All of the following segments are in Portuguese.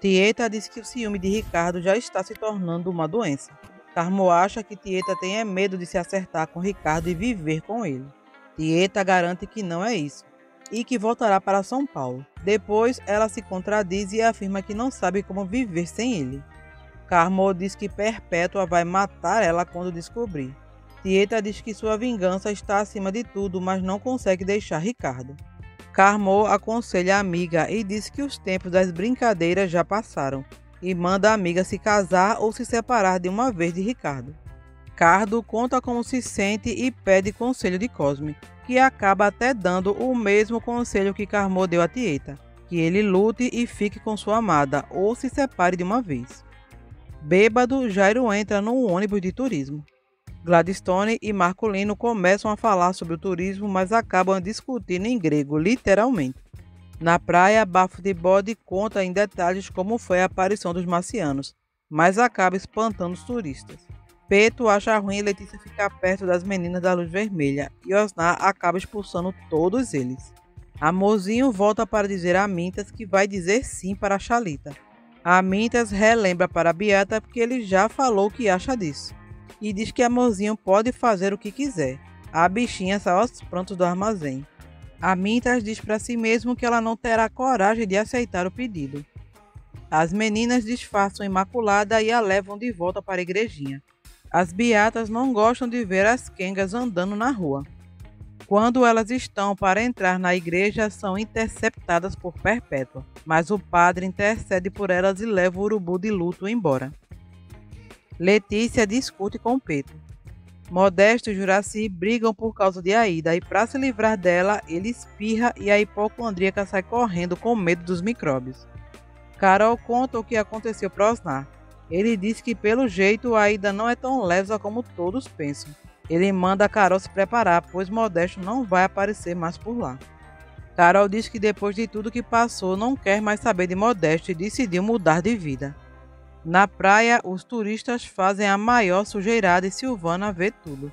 Tieta diz que o ciúme de Ricardo já está se tornando uma doença. Carmo acha que Tieta tem medo de se acertar com Ricardo e viver com ele. Tieta garante que não é isso e que voltará para São Paulo. Depois, ela se contradiz e afirma que não sabe como viver sem ele. Carmo diz que Perpétua vai matar ela quando descobrir. Tieta diz que sua vingança está acima de tudo, mas não consegue deixar Ricardo. Carmo aconselha a amiga e diz que os tempos das brincadeiras já passaram e manda a amiga se casar ou se separar de uma vez de Ricardo. Cardo conta como se sente e pede conselho de Cosme, que acaba até dando o mesmo conselho que Carmo deu a Tieta, que ele lute e fique com sua amada ou se separe de uma vez. Bêbado, Jairo entra num ônibus de turismo. Gladstone e Marcolino começam a falar sobre o turismo, mas acabam discutindo em grego, literalmente. Na praia, Bafo de Bode conta em detalhes como foi a aparição dos marcianos, mas acaba espantando os turistas. Peto acha ruim Letícia ficar perto das meninas da luz vermelha e Osnar acaba expulsando todos eles. Amorzinho volta para dizer a Mintas que vai dizer sim para a Chalita. A Mintas relembra para a Beata porque ele já falou o que acha disso. E diz que Amorzinho pode fazer o que quiser. A bichinha sai aos prantos do armazém. A Mintas diz para si mesmo que ela não terá coragem de aceitar o pedido. As meninas disfarçam Imaculada e a levam de volta para a igrejinha. As beatas não gostam de ver as quengas andando na rua. Quando elas estão para entrar na igreja, são interceptadas por Perpétua, mas o padre intercede por elas e leva o urubu de luto embora. Letícia discute com Peto. Modesto e Juraci brigam por causa de Aida e para se livrar dela, ele espirra e a hipocondríaca sai correndo com medo dos micróbios. Carol conta o que aconteceu para Osnar. Ele diz que pelo jeito Aida não é tão lesa como todos pensam. Ele manda a Carol se preparar, pois Modesto não vai aparecer mais por lá. Carol diz que depois de tudo que passou não quer mais saber de Modesto e decidiu mudar de vida. Na praia, os turistas fazem a maior sujeirada e Silvana vê tudo.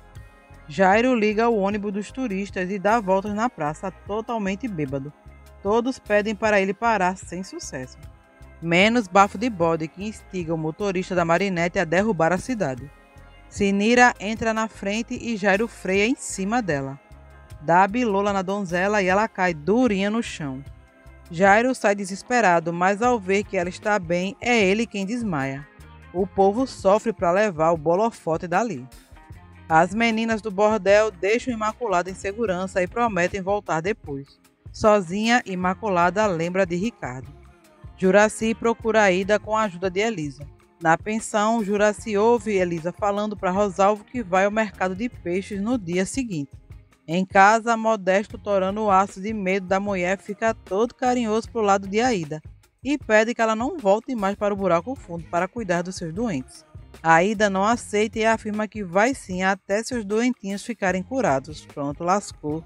Jairo liga o ônibus dos turistas e dá voltas na praça totalmente bêbado. Todos pedem para ele parar sem sucesso. Menos Bafo de Bode, que instiga o motorista da Marinette a derrubar a cidade. Sinira entra na frente e Jairo freia em cima dela. Dá a bilola na donzela e ela cai durinha no chão. Jairo sai desesperado, mas ao ver que ela está bem, é ele quem desmaia. O povo sofre para levar o bolofote dali. As meninas do bordel deixam Imaculada em segurança e prometem voltar depois. Sozinha, Imaculada lembra de Ricardo. Juraci procura Aida com a ajuda de Elisa. Na pensão, Juraci ouve Elisa falando para Rosalvo que vai ao mercado de peixes no dia seguinte. Em casa, Modesto, torando o aço de medo da mulher, fica todo carinhoso pro lado de Aida e pede que ela não volte mais para o buraco fundo para cuidar dos seus doentes. Aida não aceita e afirma que vai sim até seus doentinhos ficarem curados. Pronto, lascou.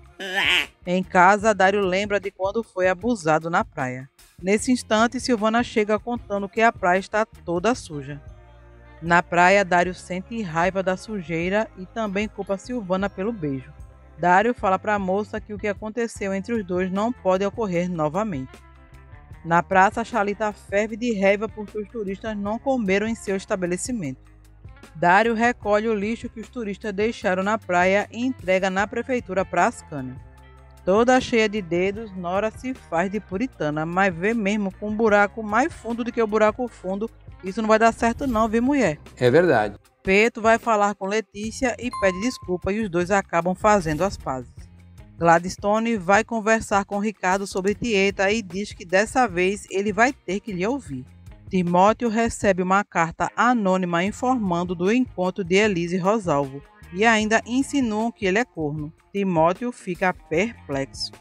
Em casa, Dário lembra de quando foi abusado na praia. Nesse instante, Silvana chega contando que a praia está toda suja. Na praia, Dário sente raiva da sujeira e também culpa Silvana pelo beijo. Dário fala para a moça que o que aconteceu entre os dois não pode ocorrer novamente. Na praça, Chalita ferve de raiva porque os turistas não comeram em seu estabelecimento. Dário recolhe o lixo que os turistas deixaram na praia e entrega na prefeitura para Ascânia. Toda cheia de dedos, Nora se faz de puritana, mas vê mesmo com um buraco mais fundo do que o buraco fundo. Isso não vai dar certo não, viu, mulher? É verdade. Peto vai falar com Letícia e pede desculpa e os dois acabam fazendo as pazes. Gladstone vai conversar com Ricardo sobre Tieta e diz que dessa vez ele vai ter que lhe ouvir. Timóteo recebe uma carta anônima informando do encontro de Elisa e Rosalvo e ainda insinuam que ele é corno. Timóteo fica perplexo.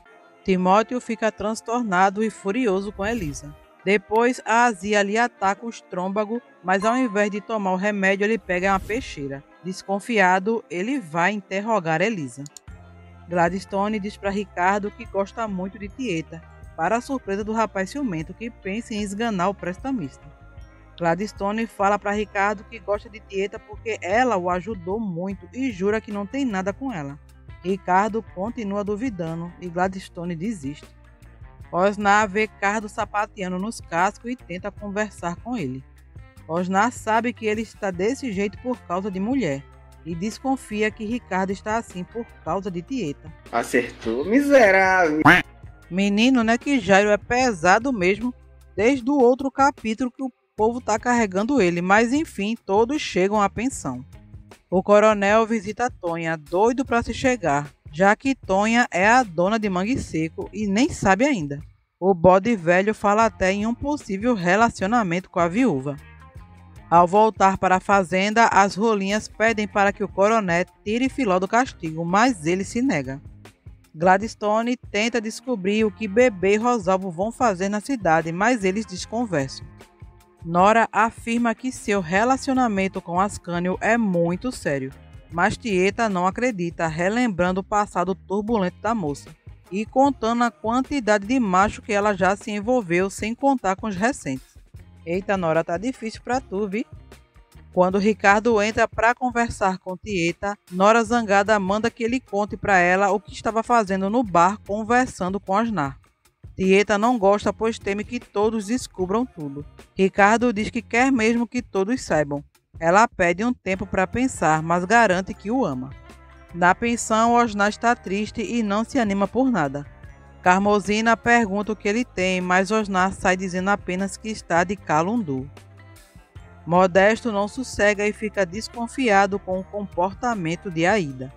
Timóteo fica transtornado e furioso com Elisa. Depois, a azia lhe ataca o estômago, mas ao invés de tomar o remédio, ele pega uma peixeira. Desconfiado, ele vai interrogar Elisa. Gladstone diz para Ricardo que gosta muito de Tieta, para a surpresa do rapaz ciumento que pensa em esganar o prestamista. Gladstone fala para Ricardo que gosta de Tieta porque ela o ajudou muito e jura que não tem nada com ela. Ricardo continua duvidando e Gladstone desiste. Osnar vê Cardo sapateando nos cascos e tenta conversar com ele. Osnar sabe que ele está desse jeito por causa de mulher e desconfia que Ricardo está assim por causa de Tieta. Acertou, miserável. Menino, né, que Jairo é pesado mesmo desde o outro capítulo que o povo tá carregando ele, mas enfim, todos chegam à pensão. O coronel visita Tonha, doido para se chegar, já que Tonha é a dona de Mangue Seco e nem sabe ainda. O bode velho fala até em um possível relacionamento com a viúva. Ao voltar para a fazenda, as rolinhas pedem para que o coronel tire Filó do castigo, mas ele se nega. Gladstone tenta descobrir o que Bebê e Rosalvo vão fazer na cidade, mas eles desconversam. Nora afirma que seu relacionamento com Ascânio é muito sério, mas Tieta não acredita, relembrando o passado turbulento da moça e contando a quantidade de macho que ela já se envolveu, sem contar com os recentes. Eita, Nora, tá difícil pra tu, vi? Quando Ricardo entra para conversar com Tieta, Nora zangada manda que ele conte para ela o que estava fazendo no bar conversando com Osnar. Tieta não gosta, pois teme que todos descubram tudo. Ricardo diz que quer mesmo que todos saibam. Ela pede um tempo para pensar, mas garante que o ama. Na pensão, Osnar está triste e não se anima por nada. Carmosina pergunta o que ele tem, mas Osnar sai dizendo apenas que está de calundu. Modesto não sossega e fica desconfiado com o comportamento de Aida.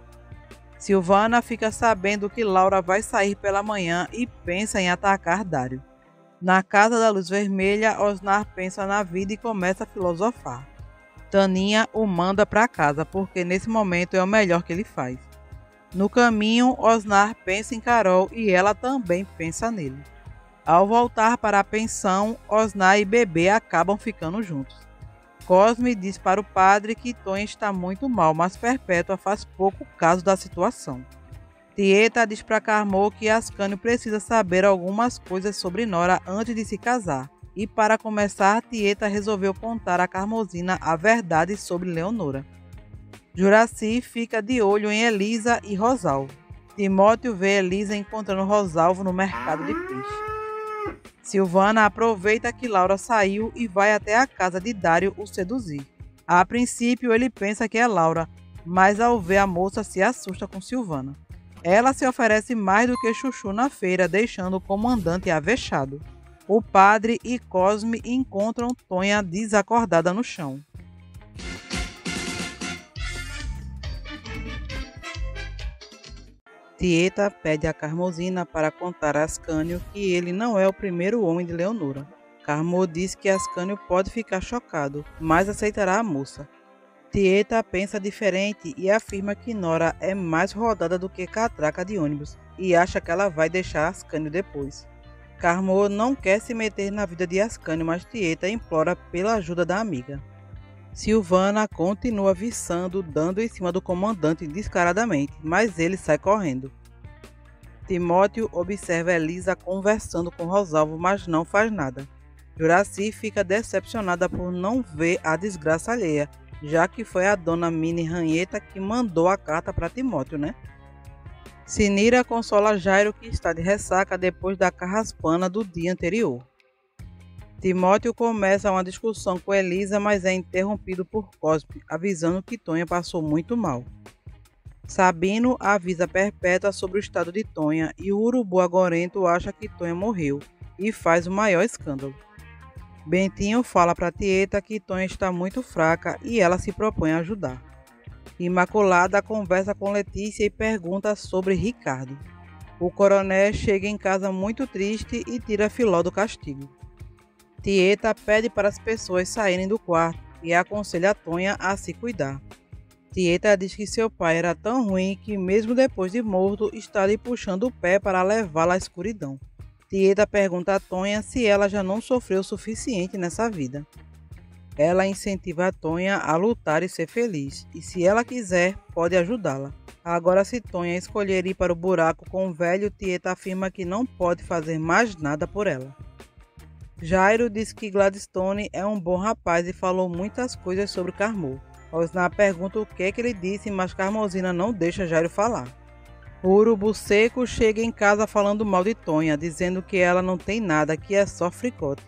Silvana fica sabendo que Laura vai sair pela manhã e pensa em atacar Dário. Na casa da luz vermelha, Osnar pensa na vida e começa a filosofar. Taninha o manda para casa porque nesse momento é o melhor que ele faz. No caminho, Osnar pensa em Carol e ela também pensa nele. Ao voltar para a pensão, Osnar e Bebê acabam ficando juntos. Cosme diz para o padre que Tonha está muito mal, mas Perpétua faz pouco caso da situação. Tieta diz para Carmo que Ascânio precisa saber algumas coisas sobre Nora antes de se casar. E para começar, Tieta resolveu contar a Carmosina a verdade sobre Leonora. Juraci fica de olho em Elisa e Rosalvo. Timóteo vê Elisa encontrando Rosalvo no mercado de peixe. Silvana aproveita que Laura saiu e vai até a casa de Dário o seduzir. A princípio ele pensa que é Laura, mas ao ver a moça se assusta com Silvana. Ela se oferece mais do que Chuchu na feira, deixando o comandante avexado. O padre e Cosme encontram Tonha desacordada no chão. Tieta pede a Carmosina para contar a Ascânio que ele não é o primeiro homem de Leonora. Carmo diz que Ascânio pode ficar chocado, mas aceitará a moça. Tieta pensa diferente e afirma que Nora é mais rodada do que catraca de ônibus e acha que ela vai deixar Ascânio depois. Carmo não quer se meter na vida de Ascânio, mas Tieta implora pela ajuda da amiga. Silvana continua viçando, dando em cima do comandante descaradamente, mas ele sai correndo. Timóteo observa Elisa conversando com Rosalvo, mas não faz nada. Juraci fica decepcionada por não ver a desgraça alheia, já que foi a dona Mini Ranheta que mandou a carta para Timóteo, né? Sinira consola Jairo, que está de ressaca depois da carraspana do dia anterior. Timóteo começa uma discussão com Elisa, mas é interrompido por Cosme, avisando que Tonha passou muito mal. Sabino avisa Perpétua sobre o estado de Tonha e o urubu agorento acha que Tonha morreu e faz o maior escândalo. Bentinho fala para Tieta que Tonha está muito fraca e ela se propõe a ajudar. Imaculada conversa com Letícia e pergunta sobre Ricardo. O coronel chega em casa muito triste e tira Filó do castigo. Tieta pede para as pessoas saírem do quarto e aconselha a Tonha a se cuidar. Tieta diz que seu pai era tão ruim que mesmo depois de morto está lhe puxando o pé para levá-la à escuridão. Tieta pergunta a Tonha se ela já não sofreu o suficiente nessa vida. Ela incentiva a Tonha a lutar e ser feliz, e se ela quiser, pode ajudá-la. Agora, se Tonha escolher ir para o buraco com o velho, Tieta afirma que não pode fazer mais nada por ela. Jairo diz que Gladstone é um bom rapaz e falou muitas coisas sobre Carmo. Osnar pergunta o que ele disse, mas Carmosina não deixa Jairo falar. O urubu seco chega em casa falando mal de Tonha, dizendo que ela não tem nada, que é só fricote.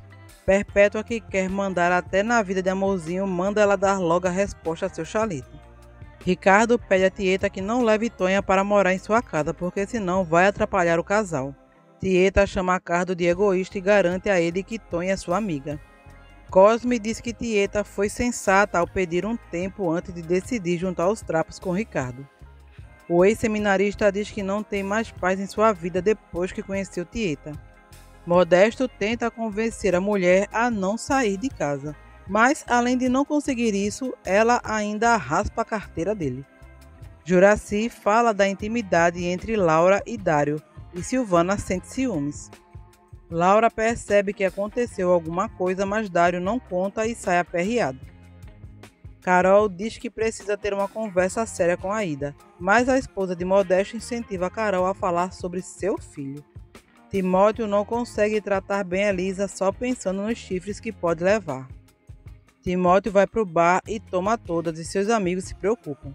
Perpétua, que quer mandar até na vida de Amorzinho, manda ela dar logo a resposta a seu chalito. Ricardo pede a Tieta que não leve Tonha para morar em sua casa, porque senão vai atrapalhar o casal. Tieta chama Cardo de egoísta e garante a ele que Tonha é sua amiga. Cosme diz que Tieta foi sensata ao pedir um tempo antes de decidir juntar os trapos com Ricardo. O ex-seminarista diz que não tem mais paz em sua vida depois que conheceu Tieta. Modesto tenta convencer a mulher a não sair de casa, mas além de não conseguir isso, ela ainda raspa a carteira dele. Juraci fala da intimidade entre Laura e Dário, e Silvana sente ciúmes. Laura percebe que aconteceu alguma coisa, mas Dário não conta e sai aperreado. Carol diz que precisa ter uma conversa séria com Aida, mas a esposa de Modesto incentiva Carol a falar sobre seu filho. Timóteo não consegue tratar bem Elisa só pensando nos chifres que pode levar. Timóteo vai para o bar e toma todas e seus amigos se preocupam.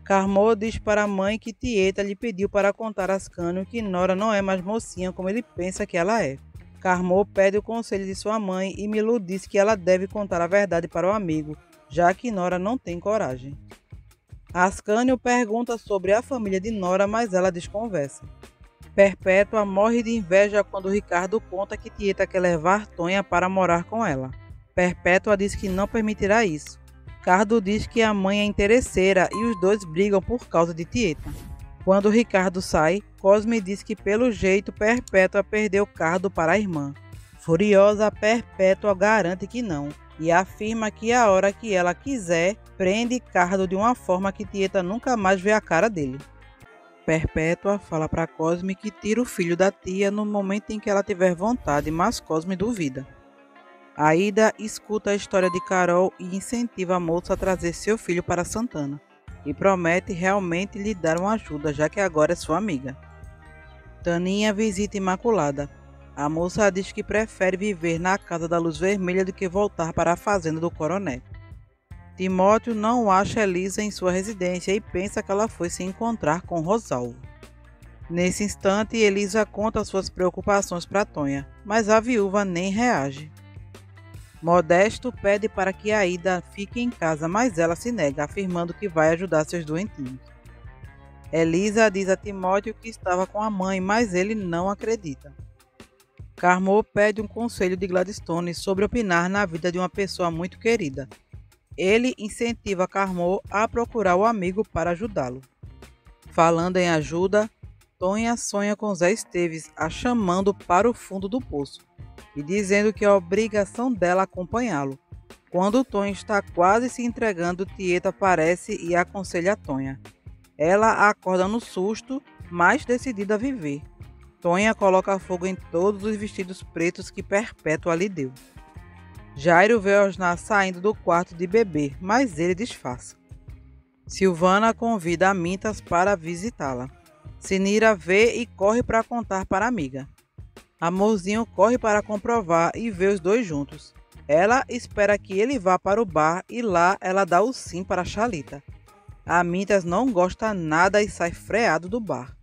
Carmo diz para a mãe que Tieta lhe pediu para contar a Ascânio que Nora não é mais mocinha como ele pensa que ela é. Carmo pede o conselho de sua mãe e Milu diz que ela deve contar a verdade para o amigo, já que Nora não tem coragem. Ascânio pergunta sobre a família de Nora, mas ela desconversa. Perpétua morre de inveja quando Ricardo conta que Tieta quer levar Tonha para morar com ela. Perpétua diz que não permitirá isso. Cardo diz que a mãe é interesseira e os dois brigam por causa de Tieta. Quando Ricardo sai, Cosme diz que pelo jeito Perpétua perdeu Cardo para a irmã. Furiosa, Perpétua garante que não e afirma que a hora que ela quiser, prende Cardo de uma forma que Tieta nunca mais vê a cara dele. Perpétua fala para Cosme que tira o filho da tia no momento em que ela tiver vontade, mas Cosme duvida. Aida escuta a história de Carol e incentiva a moça a trazer seu filho para Santana, e promete realmente lhe dar uma ajuda, já que agora é sua amiga. Taninha visita Imaculada. A moça diz que prefere viver na Casa da Luz Vermelha do que voltar para a fazenda do coronel. Timóteo não acha Elisa em sua residência e pensa que ela foi se encontrar com Rosalvo. Nesse instante, Elisa conta suas preocupações para Tonha, mas a viúva nem reage. Modesto pede para que Aida fique em casa, mas ela se nega, afirmando que vai ajudar seus doentinhos. Elisa diz a Timóteo que estava com a mãe, mas ele não acredita. Carmo pede um conselho de Gladstone sobre opinar na vida de uma pessoa muito querida. Ele incentiva Carmo a procurar o amigo para ajudá-lo. Falando em ajuda, Tonha sonha com Zé Esteves, a chamando para o fundo do poço e dizendo que é obrigação dela acompanhá-lo. Quando Tonha está quase se entregando, Tieta aparece e aconselha a Tonha. Ela acorda no susto, mas decidida a viver. Tonha coloca fogo em todos os vestidos pretos que Perpétua lhe deu. Jairo vê Osnar saindo do quarto de bebê, mas ele disfarça. Silvana convida a Mintas para visitá-la. Sinira vê e corre para contar para a amiga. Amorzinho corre para comprovar e vê os dois juntos. Ela espera que ele vá para o bar e lá ela dá o sim para Chalita. A Mintas não gosta nada e sai freado do bar.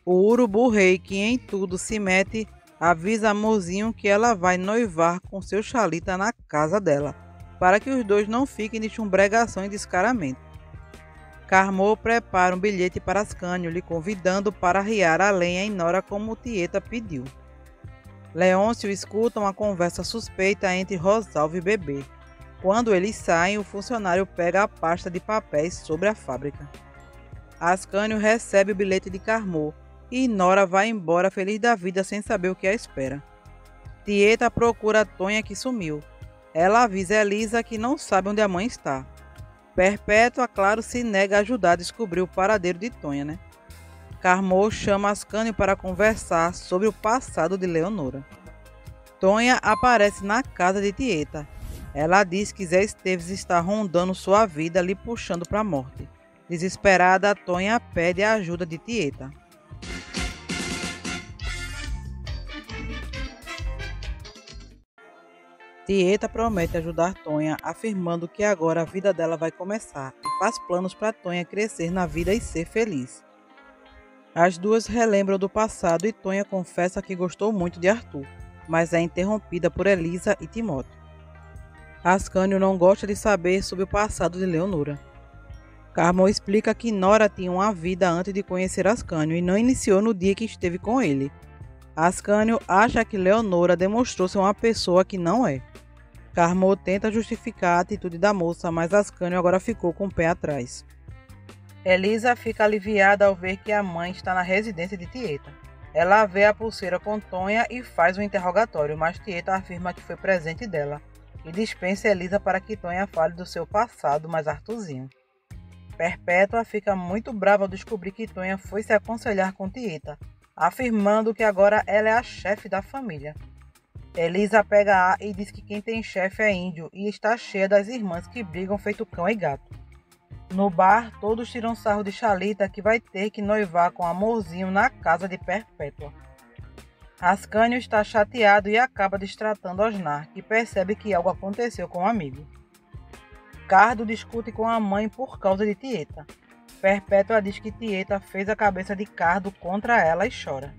O urubu rei, que em tudo se mete, avisa Amorzinho que ela vai noivar com seu Chalita na casa dela, para que os dois não fiquem de chumbregação e descaramento. Carmo prepara um bilhete para Ascânio, lhe convidando para arriar a lenha em Nora como Tieta pediu. Leôncio escuta uma conversa suspeita entre Rosalvo e Bebê. Quando eles saem, o funcionário pega a pasta de papéis sobre a fábrica. Ascânio recebe o bilhete de Carmo e Nora vai embora feliz da vida sem saber o que a espera. Tieta procura a Tonha que sumiu. Ela avisa Elisa que não sabe onde a mãe está. Perpétua, claro, se nega a ajudar a descobrir o paradeiro de Tonha, Carmo chama Ascânio para conversar sobre o passado de Leonora. Tonha aparece na casa de Tieta. Ela diz que Zé Esteves está rondando sua vida, lhe puxando para a morte. Desesperada, Tonha pede a ajuda de Tieta. Tieta promete ajudar Tonha, afirmando que agora a vida dela vai começar e faz planos para Tonha crescer na vida e ser feliz. As duas relembram do passado e Tonha confessa que gostou muito de Arthur, mas é interrompida por Elisa e Timóteo. Ascânio não gosta de saber sobre o passado de Leonora. Carmo explica que Nora tinha uma vida antes de conhecer Ascânio e não iniciou no dia que esteve com ele. Ascânio acha que Leonora demonstrou ser uma pessoa que não é. Carmo tenta justificar a atitude da moça, mas Ascânio agora ficou com o pé atrás. Elisa fica aliviada ao ver que a mãe está na residência de Tieta. Ela vê a pulseira com Tonha e faz um interrogatório, mas Tieta afirma que foi presente dela e dispensa Elisa para que Tonha fale do seu passado mais Arthurzinho. Perpétua fica muito brava ao descobrir que Tonha foi se aconselhar com Tieta, afirmando que agora ela é a chefe da família. Elisa pega A e diz que quem tem chefe é índio e está cheia das irmãs que brigam feito cão e gato. No bar, todos tiram sarro de Xalita, que vai ter que noivar com Amorzinho na casa de Perpétua. Ascânio está chateado e acaba destratando Osnar, que percebe que algo aconteceu com o amigo. Cardo discute com a mãe por causa de Tieta. Perpétua diz que Tieta fez a cabeça de Cardo contra ela e chora.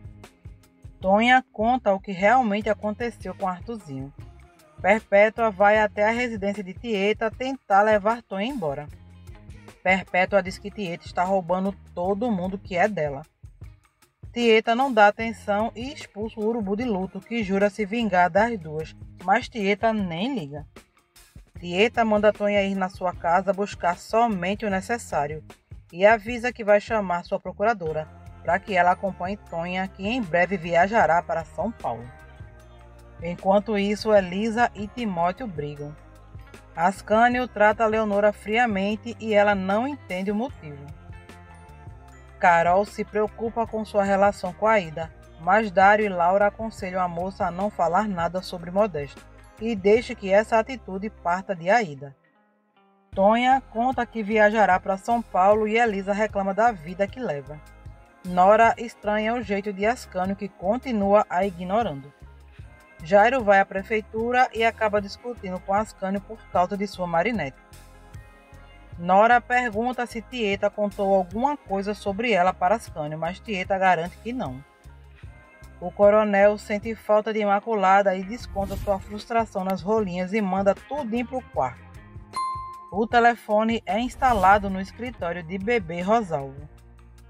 Tonha conta o que realmente aconteceu com Arthurzinho. Perpétua vai até a residência de Tieta tentar levar Tonha embora. Perpétua diz que Tieta está roubando todo mundo que é dela. Tieta não dá atenção e expulsa o urubu de luto, que jura se vingar das duas, mas Tieta nem liga. Tieta manda Tonha ir na sua casa buscar somente o necessário e avisa que vai chamar sua procuradora, para que ela acompanhe Tonha, que em breve viajará para São Paulo. Enquanto isso, Elisa e Timóteo brigam. Ascânio trata Leonora friamente e ela não entende o motivo. Carol se preocupa com sua relação com Aida, mas Dário e Laura aconselham a moça a não falar nada sobre Modesto e deixa que essa atitude parta de Aida. Tonha conta que viajará para São Paulo e Elisa reclama da vida que leva. Nora estranha o jeito de Ascânio, que continua a ignorando. Jairo vai à prefeitura e acaba discutindo com Ascânio por causa de sua marinete. Nora pergunta se Tieta contou alguma coisa sobre ela para Ascânio, mas Tieta garante que não. O coronel sente falta de Imaculada e desconta sua frustração nas rolinhas e manda tudinho para o quarto. O telefone é instalado no escritório de bebê Rosalvo.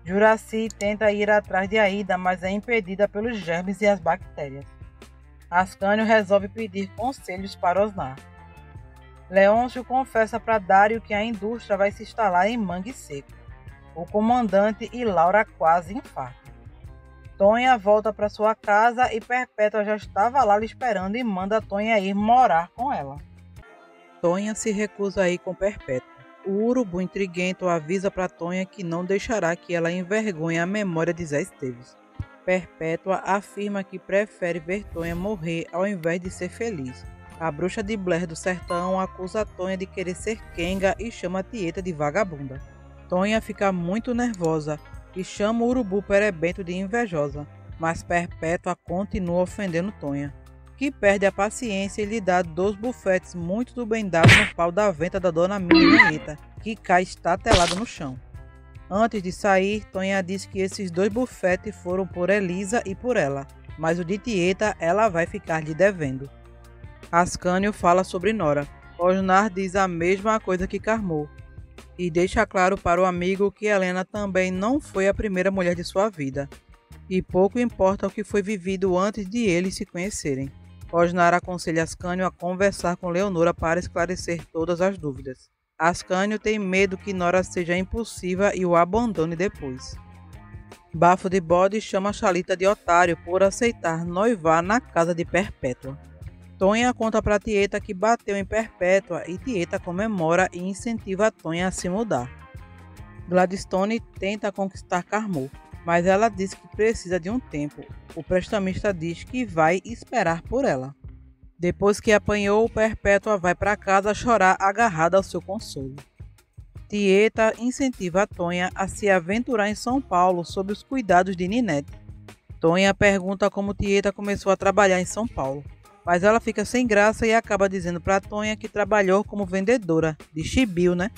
Juraci tenta ir atrás de Aida, mas é impedida pelos germes e as bactérias. Ascânio resolve pedir conselhos para Osnar. Leôncio confessa para Dário que a indústria vai se instalar em Mangue Seco. O comandante e Laura quase infartam. Tonha volta para sua casa e Perpétua já estava lá lhe esperando e manda Tonha ir morar com ela. Tonha se recusa a ir com Perpétua. O urubu intriguento avisa para Tonha que não deixará que ela envergonhe a memória de Zé Esteves. Perpétua afirma que prefere ver Tonha morrer ao invés de ser feliz. A bruxa de Blair do sertão acusa Tonha de querer ser Kenga e chama Tieta de vagabunda. Tonha fica muito nervosa e chama o urubu perebento de invejosa, mas Perpétua continua ofendendo Tonha, que perde a paciência e lhe dá 2 bufetes muito do bem dados no pau da venta da dona Minheta, que cai estatelada no chão. Antes de sair, Tonha diz que esses 2 bufetes foram por Elisa e por ela, mas o de Tieta ela vai ficar lhe devendo. Ascânio fala sobre Nora. Osnar diz a mesma coisa que Carmo e deixa claro para o amigo que Helena também não foi a primeira mulher de sua vida, e pouco importa o que foi vivido antes de eles se conhecerem. Osnar aconselha Ascânio a conversar com Leonora para esclarecer todas as dúvidas. Ascânio tem medo que Nora seja impulsiva e o abandone depois. Bafo de Bode chama Xalita de otário por aceitar noivar na casa de Perpétua. Tonha conta para Tieta que bateu em Perpétua e Tieta comemora e incentiva a Tonha a se mudar. Gladstone tenta conquistar Carmo, mas ela diz que precisa de um tempo. O prestamista diz que vai esperar por ela. Depois que apanhou, Perpétua vai para casa chorar agarrada ao seu consolo. Tieta incentiva a Tonha a se aventurar em São Paulo sob os cuidados de Ninete. Tonha pergunta como Tieta começou a trabalhar em São Paulo, mas ela fica sem graça e acaba dizendo para Tonha que trabalhou como vendedora de chibio, né?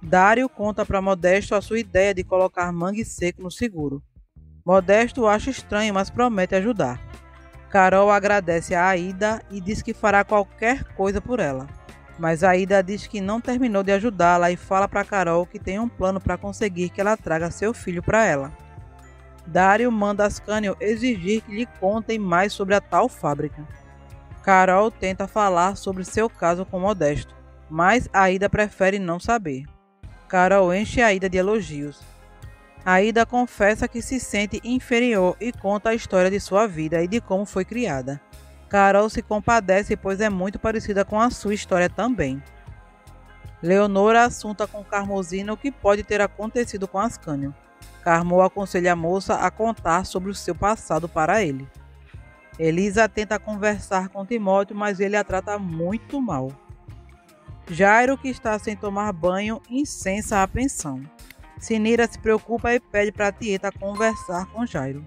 Dário conta para Modesto a sua ideia de colocar Mangue Seco no seguro. Modesto acha estranho, mas promete ajudar. Carol agradece a Aida e diz que fará qualquer coisa por ela. Mas Aida diz que não terminou de ajudá-la e fala para Carol que tem um plano para conseguir que ela traga seu filho para ela. Dário manda Ascânio exigir que lhe contem mais sobre a tal fábrica. Carol tenta falar sobre seu caso com Modesto, mas Aida prefere não saber. Carol enche Aida de elogios. Aida confessa que se sente inferior e conta a história de sua vida e de como foi criada. Carol se compadece, pois é muito parecida com a sua história também. Leonora assunta com Carmozino o que pode ter acontecido com Ascânio. Carmo aconselha a moça a contar sobre o seu passado para ele. Elisa tenta conversar com Timóteo, mas ele a trata muito mal. Jairo, que está sem tomar banho, incensa a apreensão. Sinira se preocupa e pede para Tieta conversar com Jairo.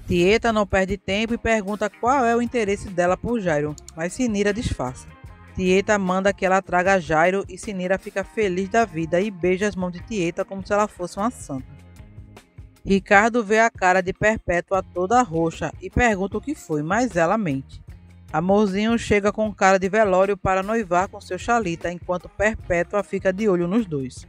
Tieta não perde tempo e pergunta qual é o interesse dela por Jairo, mas Sinira disfarça. Tieta manda que ela traga Jairo e Sinira fica feliz da vida e beija as mãos de Tieta como se ela fosse uma santa. Ricardo vê a cara de Perpétua toda roxa e pergunta o que foi, mas ela mente. Amorzinho chega com cara de velório para noivar com seu Xalita, enquanto Perpétua fica de olho nos dois.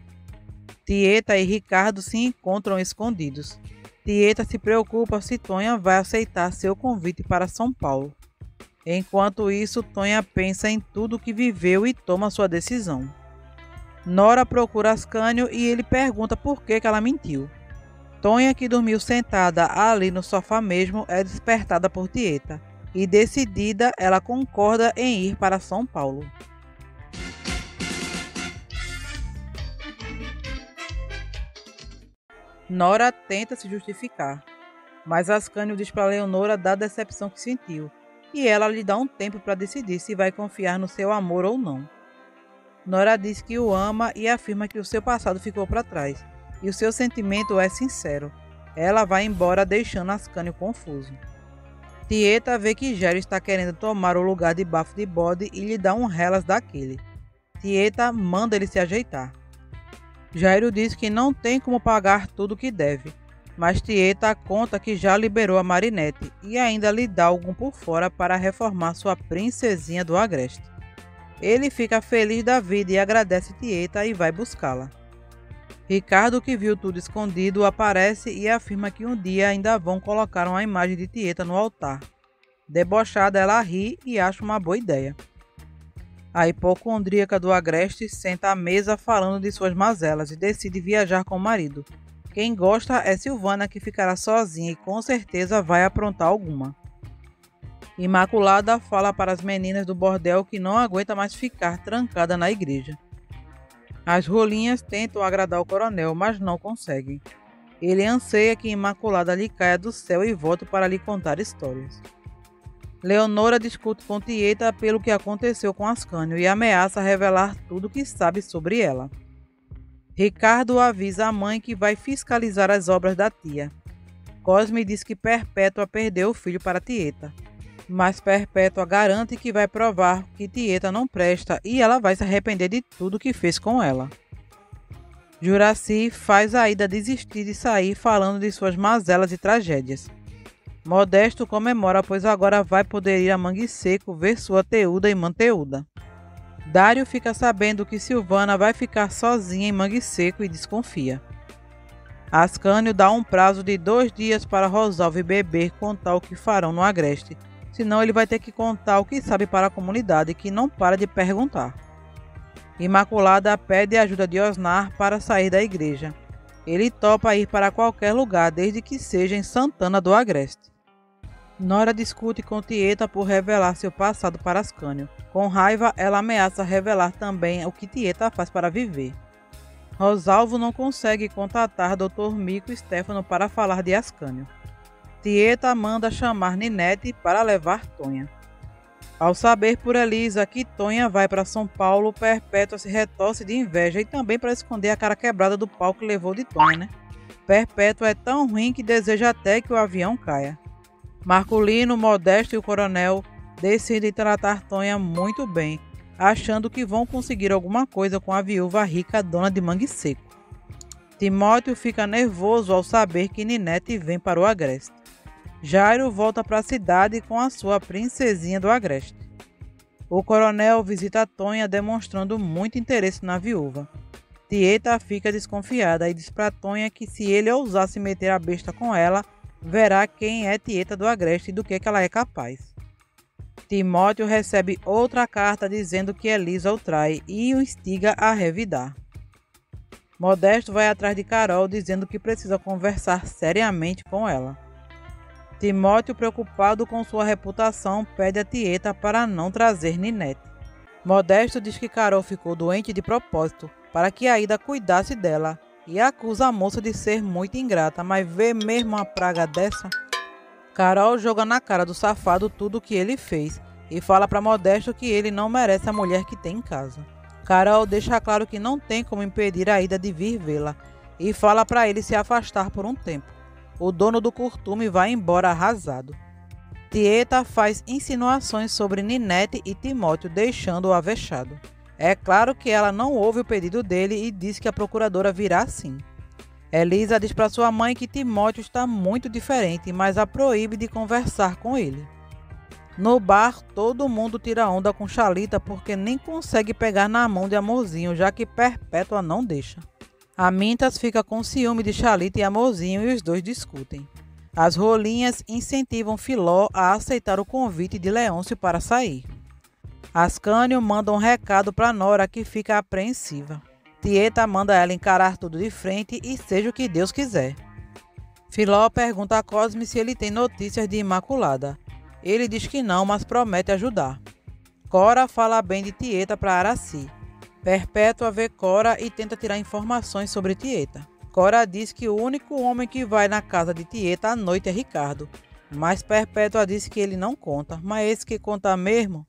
Tieta e Ricardo se encontram escondidos. Tieta se preocupa se Tonha vai aceitar seu convite para São Paulo. Enquanto isso, Tonha pensa em tudo que viveu e toma sua decisão. Nora procura Ascânio e ele pergunta por que ela mentiu. Tonha, que dormiu sentada ali no sofá mesmo, é despertada por Tieta. E decidida, ela concorda em ir para São Paulo. Nora tenta se justificar, mas Ascânio diz para Leonora da decepção que sentiu, e ela lhe dá um tempo para decidir se vai confiar no seu amor ou não. Nora diz que o ama e afirma que o seu passado ficou para trás, e o seu sentimento é sincero. Ela vai embora deixando Ascânio confuso. Tieta vê que Jairo está querendo tomar o lugar de Bafo de Bode e lhe dá um relas daquele. Tieta manda ele se ajeitar. Jairo diz que não tem como pagar tudo o que deve, mas Tieta conta que já liberou a Marinette e ainda lhe dá algum por fora para reformar sua princesinha do Agreste. Ele fica feliz da vida e agradece Tieta e vai buscá-la. Ricardo, que viu tudo escondido, aparece e afirma que um dia ainda vão colocar uma imagem de Tieta no altar. Debochada, ela ri e acha uma boa ideia. A hipocondríaca do Agreste senta à mesa falando de suas mazelas e decide viajar com o marido. Quem gosta é Silvana, que ficará sozinha e com certeza vai aprontar alguma. Imaculada fala para as meninas do bordel que não aguenta mais ficar trancada na igreja. As rolinhas tentam agradar o coronel, mas não conseguem. Ele anseia que Imaculada lhe caia do céu e volte para lhe contar histórias. Leonora discute com Tieta pelo que aconteceu com Ascânio e ameaça revelar tudo o que sabe sobre ela. Ricardo avisa a mãe que vai fiscalizar as obras da tia. Cosme diz que Perpétua perdeu o filho para Tieta, mas Perpétua garante que vai provar que Tieta não presta e ela vai se arrepender de tudo que fez com ela. Juraci faz Aida desistir de sair falando de suas mazelas e tragédias. Modesto comemora, pois agora vai poder ir a Mangue Seco ver sua Teuda e Manteuda. Dário fica sabendo que Silvana vai ficar sozinha em Mangue Seco e desconfia. Ascânio dá um prazo de 2 dias para Rosalvo e Beber contar o que farão no Agreste, senão ele vai ter que contar o que sabe para a comunidade, que não para de perguntar. Imaculada pede a ajuda de Osnar para sair da igreja. Ele topa ir para qualquer lugar, desde que seja em Santana do Agreste. Nora discute com Tieta por revelar seu passado para Ascânio. Com raiva, ela ameaça revelar também o que Tieta faz para viver. Rosalvo não consegue contatar Dr. Mico e Stefano para falar de Ascânio. Tieta manda chamar Ninete para levar Tonha. Ao saber por Elisa que Tonha vai para São Paulo, Perpétua se retorce de inveja e também para esconder a cara quebrada do pau que levou de Tonha, né? Perpétua é tão ruim que deseja até que o avião caia. Marculino, Modesto e o coronel decidem tratar Tonha muito bem, achando que vão conseguir alguma coisa com a viúva rica dona de Mangue Seco. Timóteo fica nervoso ao saber que Ninete vem para o Agreste. Jairo volta para a cidade com a sua princesinha do Agreste. O coronel visita Tonha demonstrando muito interesse na viúva. Tieta fica desconfiada e diz para Tonha que se ele ousar se meter a besta com ela, verá quem é Tieta do Agreste e do que ela é capaz. Timóteo recebe outra carta dizendo que Elisa o trai e o instiga a revidar. Modesto vai atrás de Carol dizendo que precisa conversar seriamente com ela. Timóteo, preocupado com sua reputação, pede a Tieta para não trazer Ninete. Modesto diz que Carol ficou doente de propósito para que Aida cuidasse dela e acusa a moça de ser muito ingrata, mas vê mesmo uma praga dessa? Carol joga na cara do safado tudo o que ele fez e fala para Modesto que ele não merece a mulher que tem em casa. Carol deixa claro que não tem como impedir Aida de vir vê-la e fala para ele se afastar por um tempo. O dono do curtume vai embora arrasado. Tieta faz insinuações sobre Ninete e Timóteo, deixando-o avexado. É claro que ela não ouve o pedido dele e diz que a procuradora virá sim. Elisa diz para sua mãe que Timóteo está muito diferente, mas a proíbe de conversar com ele. No bar, todo mundo tira onda com Chalita porque nem consegue pegar na mão de Amorzinho, já que Perpétua não deixa. Amintas fica com ciúme de Chalita e Amorzinho e os dois discutem. As rolinhas incentivam Filó a aceitar o convite de Leôncio para sair. Ascânio manda um recado para Nora, que fica apreensiva. Tieta manda ela encarar tudo de frente e seja o que Deus quiser. Filó pergunta a Cosme se ele tem notícias de Imaculada. Ele diz que não, mas promete ajudar. Cora fala bem de Tieta para Araci. Perpétua vê Cora e tenta tirar informações sobre Tieta. Cora diz que o único homem que vai na casa de Tieta à noite é Ricardo. Mas Perpétua diz que ele não conta, mas esse que conta mesmo.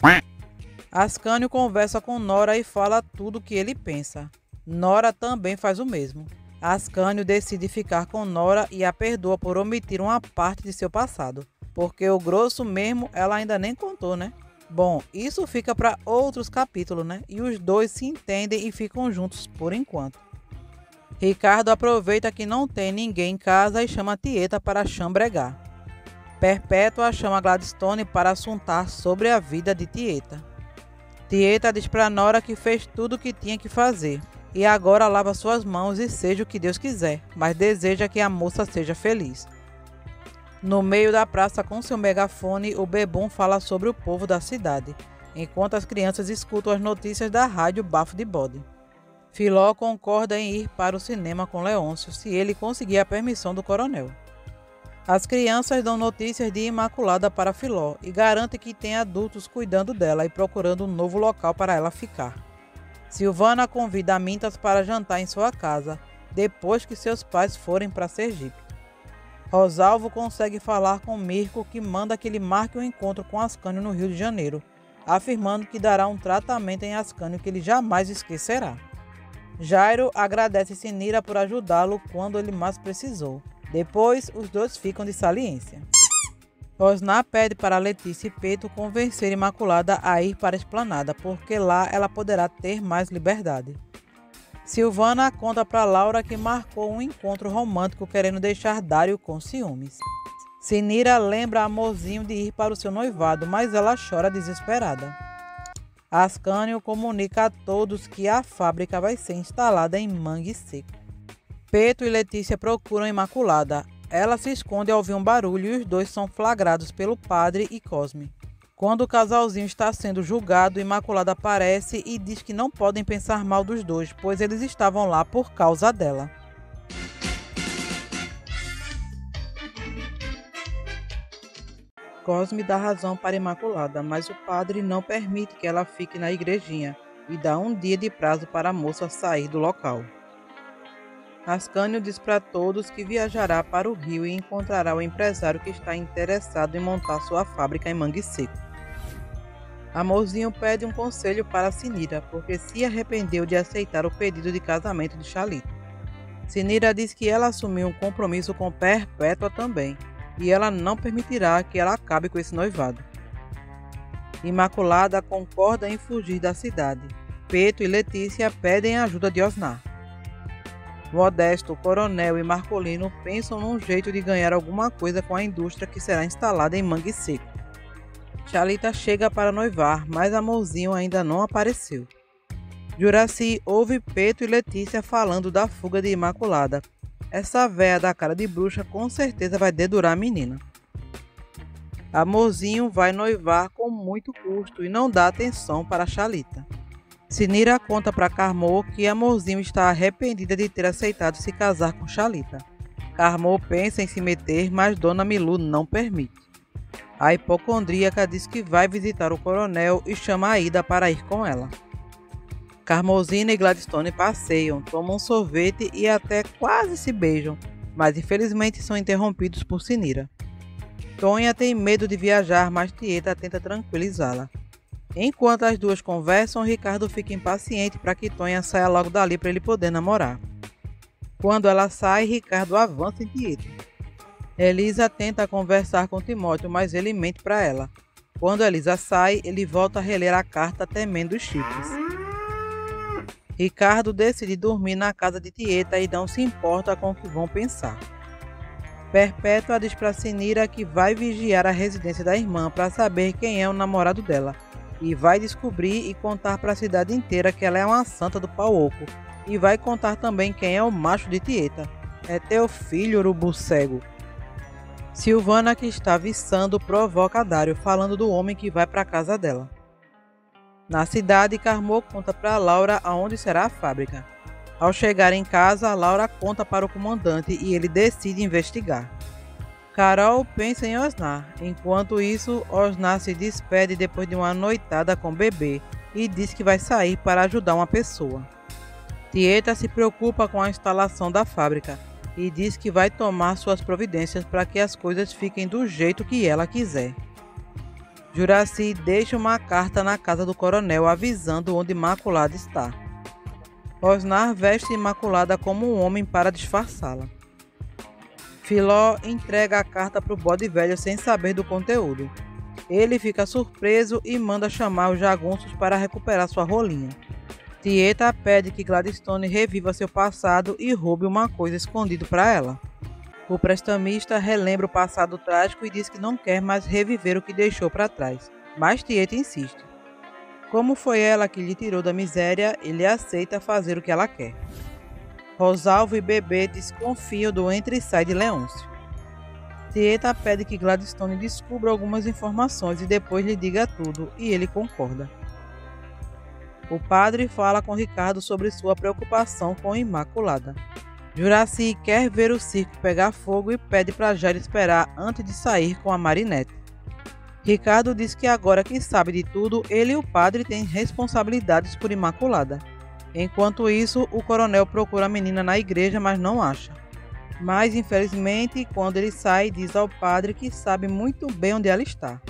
Ascânio conversa com Nora e fala tudo o que ele pensa. Nora também faz o mesmo. Ascânio decide ficar com Nora e a perdoa por omitir uma parte de seu passado. Porque o grosso mesmo ela ainda nem contou, né? Bom, isso fica para outros capítulos, né? E os dois se entendem e ficam juntos por enquanto. Ricardo aproveita que não tem ninguém em casa e chama Tieta para chambregar. Perpétua chama Gladstone para assuntar sobre a vida de Tieta. Tieta diz para Nora que fez tudo o que tinha que fazer e agora lava suas mãos e seja o que Deus quiser, mas deseja que a moça seja feliz. No meio da praça com seu megafone, o Bebum fala sobre o povo da cidade, enquanto as crianças escutam as notícias da rádio Bafo de Bode. Filó concorda em ir para o cinema com Leôncio se ele conseguir a permissão do coronel. As crianças dão notícias de Imaculada para Filó e garantem que tem adultos cuidando dela e procurando um novo local para ela ficar. Silvana convida Amintas para jantar em sua casa, depois que seus pais forem para Sergipe. Rosalvo consegue falar com Mirko, que manda que ele marque um encontro com Ascânio no Rio de Janeiro, afirmando que dará um tratamento em Ascânio que ele jamais esquecerá. Jairo agradece Sinira por ajudá-lo quando ele mais precisou. Depois, os dois ficam de saliência. Rosná pede para Letícia e Peto convencer Imaculada a ir para a Esplanada, porque lá ela poderá ter mais liberdade. Silvana conta para Laura que marcou um encontro romântico querendo deixar Dário com ciúmes. Sinira lembra a Amorzinho de ir para o seu noivado, mas ela chora desesperada. Ascânio comunica a todos que a fábrica vai ser instalada em Mangue Seco. Peto e Letícia procuram Imaculada. Ela se esconde ao ouvir um barulho e os dois são flagrados pelo padre e Cosme. Quando o casalzinho está sendo julgado, Imaculada aparece e diz que não podem pensar mal dos dois, pois eles estavam lá por causa dela. Cosme dá razão para Imaculada, mas o padre não permite que ela fique na igrejinha e dá um dia de prazo para a moça sair do local. Ascânio diz para todos que viajará para o Rio e encontrará o empresário que está interessado em montar sua fábrica em Mangue Seco. Amorzinho pede um conselho para Sinira, porque se arrependeu de aceitar o pedido de casamento de Chalita. Sinira diz que ela assumiu um compromisso com Perpétua também, e ela não permitirá que ela acabe com esse noivado. Imaculada concorda em fugir da cidade. Peto e Letícia pedem a ajuda de Osnar. Modesto, Coronel e Marcolino pensam num jeito de ganhar alguma coisa com a indústria que será instalada em Mangue Seco. Chalita chega para noivar, mas Amorzinho ainda não apareceu. Juraci ouve Peto e Letícia falando da fuga de Imaculada. Essa véia da cara de bruxa com certeza vai dedurar a menina. Amorzinho vai noivar com muito custo e não dá atenção para Chalita. Sinira conta para Carmo que Amorzinho está arrependida de ter aceitado se casar com Chalita. Carmo pensa em se meter, mas Dona Milu não permite. A hipocondríaca diz que vai visitar o coronel e chama Aida para ir com ela. Carmozina e Gladstone passeiam, tomam sorvete e até quase se beijam, mas infelizmente são interrompidos por Sinira. Tonha tem medo de viajar, mas Tieta tenta tranquilizá-la. Enquanto as duas conversam, Ricardo fica impaciente para que Tonha saia logo dali para ele poder namorar. Quando ela sai, Ricardo avança em Tieta. Elisa tenta conversar com Timóteo, mas ele mente para ela. Quando Elisa sai, ele volta a reler a carta temendo os chifres. Ricardo decide dormir na casa de Tieta e não se importa com o que vão pensar. Perpétua diz para Sinira que vai vigiar a residência da irmã para saber quem é o namorado dela e vai descobrir e contar para a cidade inteira que ela é uma santa do pau oco e vai contar também quem é o macho de Tieta. É teu filho, urubu cego. Silvana, que está viçando, provoca Dário falando do homem que vai para a casa dela. Na cidade, Carmo conta para Laura aonde será a fábrica. Ao chegar em casa, Laura conta para o comandante e ele decide investigar. Carol pensa em Osnar. Enquanto isso, Osnar se despede depois de uma noitada com Bebê e diz que vai sair para ajudar uma pessoa. Tieta se preocupa com a instalação da fábrica e diz que vai tomar suas providências para que as coisas fiquem do jeito que ela quiser. Juraci deixa uma carta na casa do coronel avisando onde Imaculada está. Osnar veste Imaculada como um homem para disfarçá-la. Filó entrega a carta para o bode velho sem saber do conteúdo. Ele fica surpreso e manda chamar os jagunços para recuperar sua rolinha. Tieta pede que Gladstone reviva seu passado e roube uma coisa escondida para ela. O prestamista relembra o passado trágico e diz que não quer mais reviver o que deixou para trás, mas Tieta insiste. Como foi ela que lhe tirou da miséria, ele aceita fazer o que ela quer. Rosalvo e Bebê desconfiam do entra e sai de Leôncio. Tieta pede que Gladstone descubra algumas informações e depois lhe diga tudo, e ele concorda. O padre fala com Ricardo sobre sua preocupação com Imaculada. Juraci quer ver o circo pegar fogo e pede para Jair esperar antes de sair com a Marinette. Ricardo diz que agora que sabe de tudo, ele e o padre têm responsabilidades por Imaculada. Enquanto isso, o coronel procura a menina na igreja, mas não acha. Mas, infelizmente, quando ele sai, diz ao padre que sabe muito bem onde ela está.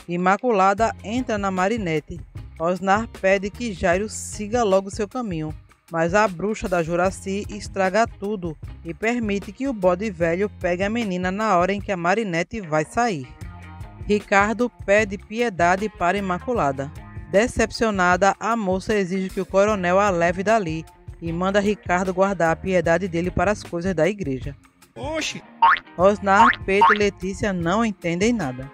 Imaculada entra na Marinette. Osnar pede que Jairo siga logo seu caminho, mas a bruxa da Juraci estraga tudo e permite que o bode velho pegue a menina na hora em que a Marinette vai sair. Ricardo pede piedade para Imaculada. Decepcionada, a moça exige que o coronel a leve dali e manda Ricardo guardar a piedade dele para as coisas da igreja. Oxi! Osnar, Peto e Letícia não entendem nada.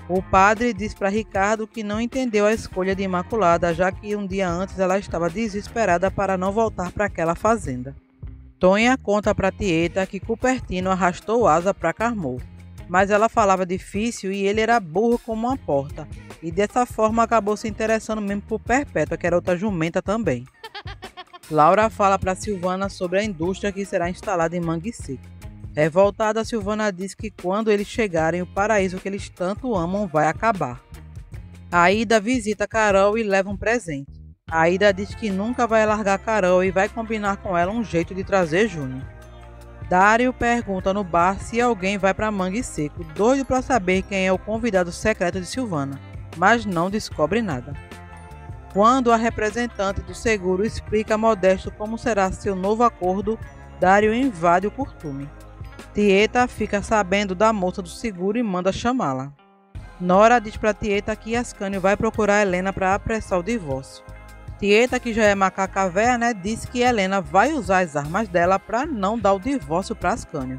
O padre diz para Ricardo que não entendeu a escolha de Imaculada, já que um dia antes ela estava desesperada para não voltar para aquela fazenda. Tonha conta para Tieta que Cupertino arrastou asa para Carmo, mas ela falava difícil e ele era burro como uma porta, e dessa forma acabou se interessando mesmo por Perpétua, que era outra jumenta também. Laura fala para Silvana sobre a indústria que será instalada em Mangue Seco. Revoltada, Silvana diz que quando eles chegarem, o paraíso que eles tanto amam vai acabar. Aida visita Carol e leva um presente. Aida diz que nunca vai largar Carol e vai combinar com ela um jeito de trazer Júnior. Dário pergunta no bar se alguém vai para Mangue Seco, doido para saber quem é o convidado secreto de Silvana, mas não descobre nada. Quando a representante do seguro explica a Modesto como será seu novo acordo, Dário invade o curtume. Tieta fica sabendo da moça do seguro e manda chamá-la. Nora diz para Tieta que Ascânio vai procurar Helena para apressar o divórcio. Tieta, que já é macaca véia, né, disse que Helena vai usar as armas dela para não dar o divórcio para Ascânio.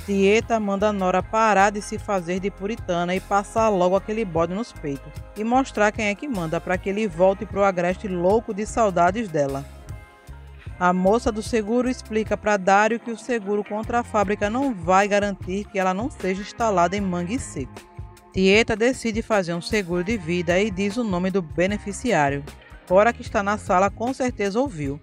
Tieta manda Nora parar de se fazer de puritana e passar logo aquele bode nos peitos e mostrar quem é que manda para que ele volte pro Agreste louco de saudades dela. A moça do seguro explica para Dário que o seguro contra a fábrica não vai garantir que ela não seja instalada em Mangue Seco. Tieta decide fazer um seguro de vida e diz o nome do beneficiário. Cora, que está na sala, com certeza ouviu.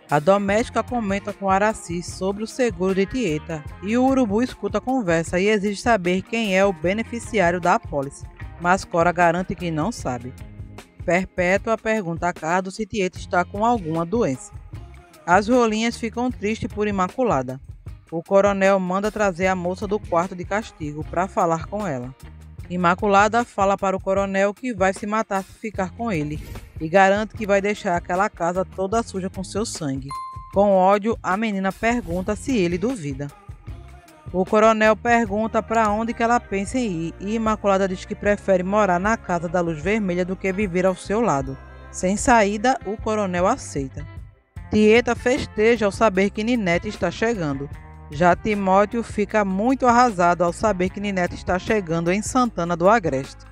A doméstica comenta com Araci sobre o seguro de Tieta e o urubu escuta a conversa e exige saber quem é o beneficiário da apólice, mas Cora garante que não sabe. Perpétua pergunta a Cardo se Tieta está com alguma doença. As rolinhas ficam tristes por Imaculada. O coronel manda trazer a moça do quarto de castigo para falar com ela. Imaculada fala para o coronel que vai se matar se ficar com ele e garante que vai deixar aquela casa toda suja com seu sangue. Com ódio, a menina pergunta se ele duvida. O coronel pergunta para onde que ela pensa em ir e Imaculada diz que prefere morar na casa da luz vermelha do que viver ao seu lado. Sem saída, o coronel aceita. Tieta festeja ao saber que Ninete está chegando. Já Timóteo fica muito arrasado ao saber que Ninete está chegando em Santana do Agreste.